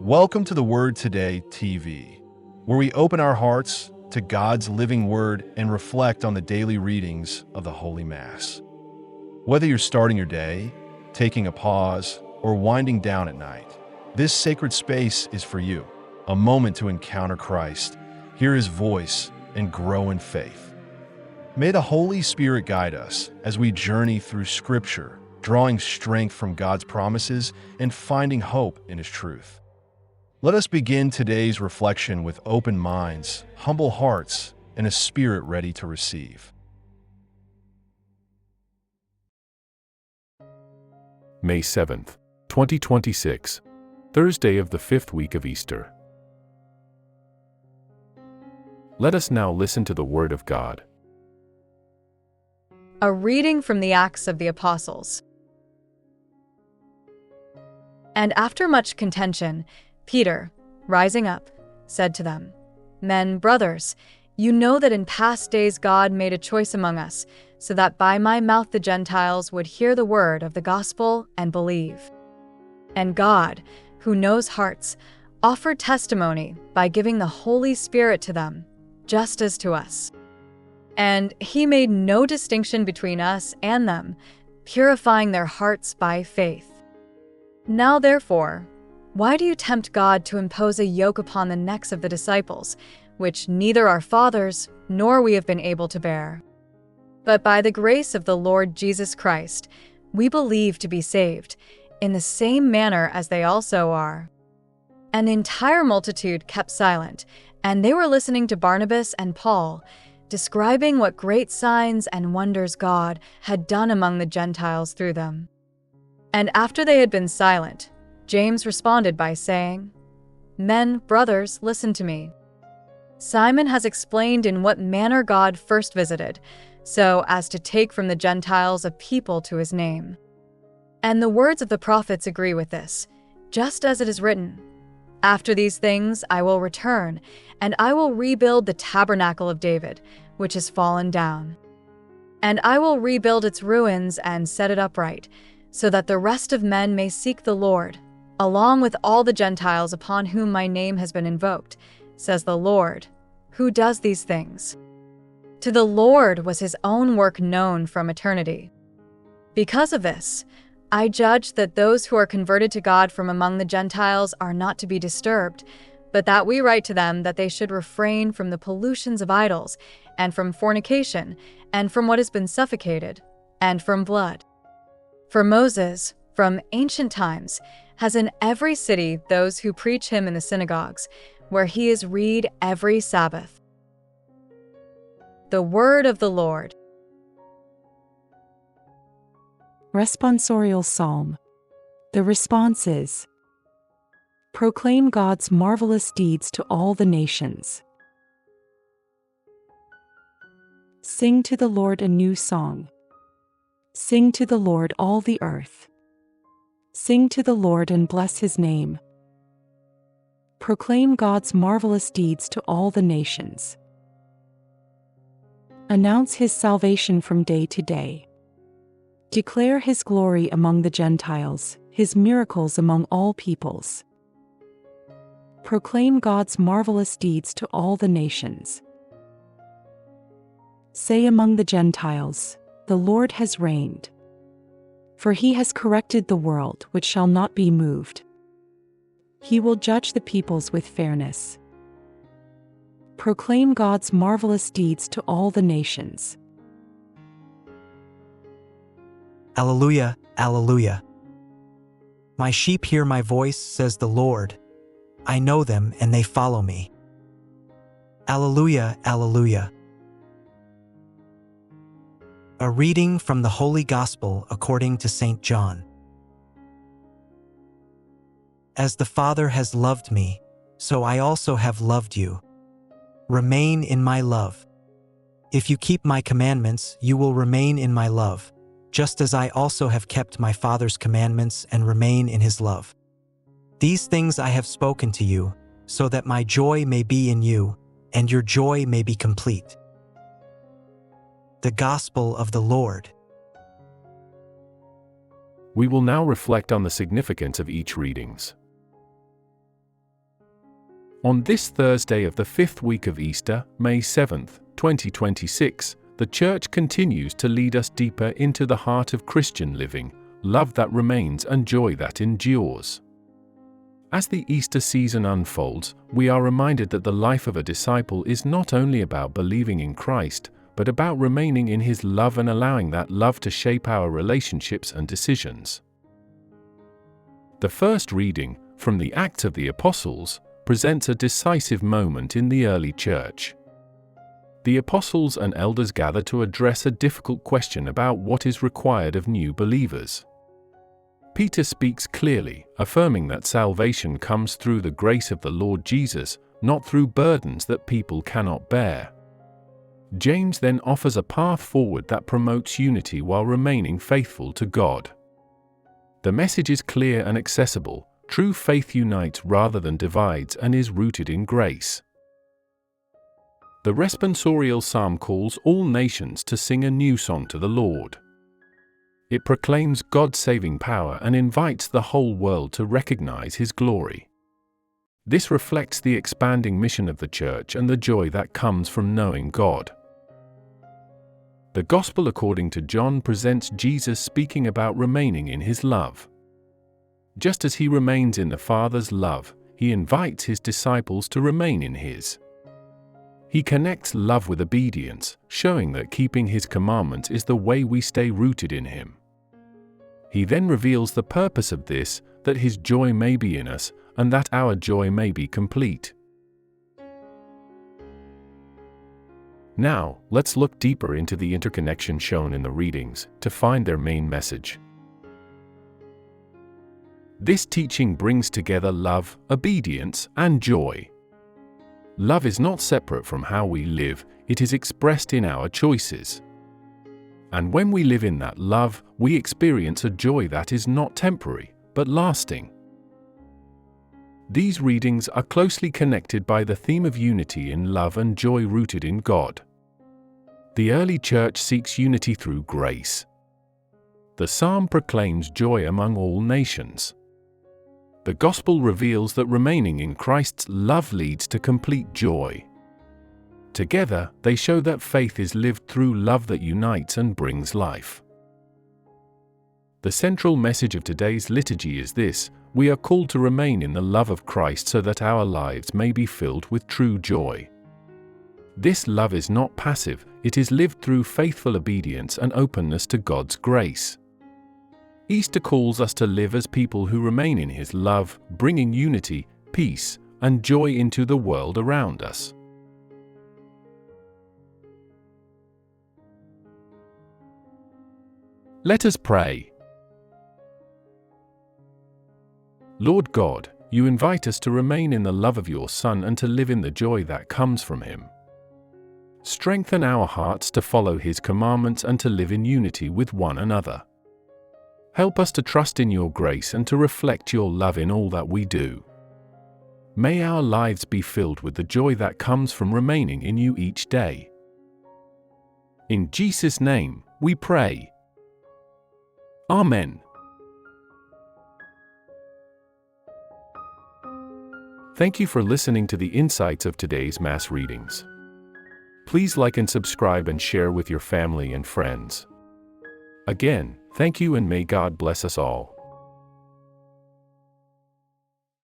Welcome to the Word Today TV, where we open our hearts to God's living Word and reflect on the daily readings of the Holy Mass. Whether you're starting your day, taking a pause, or winding down at night, this sacred space is for you, a moment to encounter Christ, hear His voice, and grow in faith. May the Holy Spirit guide us as we journey through Scripture, drawing strength from God's promises and finding hope in His truth. Let us begin today's reflection with open minds, humble hearts, and a spirit ready to receive. May 7th, 2026, Thursday of the 5th week of Easter. Let us now listen to the Word of God. A reading from the Acts of the Apostles. And after much contention, Peter, rising up, said to them, Men, brothers, you know that in past days God made a choice among us, so that by my mouth the Gentiles would hear the word of the gospel and believe. And God, who knows hearts, offered testimony by giving the Holy Spirit to them, just as to us. And He made no distinction between us and them, purifying their hearts by faith. Now therefore, why do you tempt God to impose a yoke upon the necks of the disciples, which neither our fathers nor we have been able to bear? But by the grace of the Lord Jesus Christ, we believe to be saved, in the same manner as they also are. And the entire multitude kept silent, and they were listening to Barnabas and Paul, describing what great signs and wonders God had done among the Gentiles through them. And after they had been silent, James responded by saying, Men, brothers, listen to me. Simon has explained in what manner God first visited, so as to take from the Gentiles a people to His name. And the words of the prophets agree with this, just as it is written, After these things I will return, and I will rebuild the tabernacle of David, which has fallen down. And I will rebuild its ruins and set it upright, so that the rest of men may seek the Lord, along with all the Gentiles upon whom my name has been invoked, says the Lord, who does these things. To the Lord was His own work known from eternity. Because of this, I judge that those who are converted to God from among the Gentiles are not to be disturbed, but that we write to them that they should refrain from the pollutions of idols, and from fornication, and from what has been suffocated, and from blood. For Moses, from ancient times, has in every city those who preach Him in the synagogues, where He is read every Sabbath. The Word of the Lord. Responsorial Psalm. The response is, Proclaim God's marvelous deeds to all the nations. Sing to the Lord a new song. Sing to the Lord all the earth. Sing to the Lord and bless His name. Proclaim God's marvelous deeds to all the nations. Announce His salvation from day to day. Declare His glory among the Gentiles, His miracles among all peoples. Proclaim God's marvelous deeds to all the nations. Say among the Gentiles, The Lord has reigned. For He has corrected the world which shall not be moved. He will judge the peoples with fairness. Proclaim God's marvelous deeds to all the nations. Alleluia, alleluia. My sheep hear my voice, says the Lord. I know them and they follow me. Alleluia, alleluia. A reading from the Holy Gospel according to St. John. As the Father has loved me, so I also have loved you. Remain in my love. If you keep my commandments, you will remain in my love, just as I also have kept my Father's commandments and remain in His love. These things I have spoken to you, so that my joy may be in you, and your joy may be complete. The Gospel of the Lord. We will now reflect on the significance of each readings. On this Thursday of the 5th week of Easter, May 7th, 2026, the Church continues to lead us deeper into the heart of Christian living, love that remains and joy that endures. As the Easter season unfolds, we are reminded that the life of a disciple is not only about believing in Christ, but about remaining in His love and allowing that love to shape our relationships and decisions. The first reading, from the Acts of the Apostles, presents a decisive moment in the early church. The apostles and elders gather to address a difficult question about what is required of new believers. Peter speaks clearly, affirming that salvation comes through the grace of the Lord Jesus, not through burdens that people cannot bear. James then offers a path forward that promotes unity while remaining faithful to God. The message is clear and accessible. True faith unites rather than divides and is rooted in grace. The responsorial psalm calls all nations to sing a new song to the Lord. It proclaims God's saving power and invites the whole world to recognize His glory. This reflects the expanding mission of the Church and the joy that comes from knowing God. The Gospel according to John presents Jesus speaking about remaining in His love. Just as He remains in the Father's love, He invites His disciples to remain in His. He connects love with obedience, showing that keeping His commandments is the way we stay rooted in Him. He then reveals the purpose of this, that His joy may be in us, and that our joy may be complete. Now, let's look deeper into the interconnection shown in the readings, to find their main message. This teaching brings together love, obedience, and joy. Love is not separate from how we live, it is expressed in our choices. And when we live in that love, we experience a joy that is not temporary, but lasting. These readings are closely connected by the theme of unity in love and joy rooted in God. The early church seeks unity through grace. The psalm proclaims joy among all nations. The Gospel reveals that remaining in Christ's love leads to complete joy. Together, they show that faith is lived through love that unites and brings life. The central message of today's liturgy is this: we are called to remain in the love of Christ so that our lives may be filled with true joy. This love is not passive, it is lived through faithful obedience and openness to God's grace. Easter calls us to live as people who remain in His love, bringing unity, peace, and joy into the world around us. Let us pray. Lord God, You invite us to remain in the love of Your Son and to live in the joy that comes from Him. Strengthen our hearts to follow His commandments and to live in unity with one another. Help us to trust in Your grace and to reflect Your love in all that we do. May our lives be filled with the joy that comes from remaining in You each day. In Jesus' name, we pray. Amen. Thank you for listening to the insights of today's Mass readings. Please like and subscribe and share with your family and friends. Again, thank you and may God bless us all.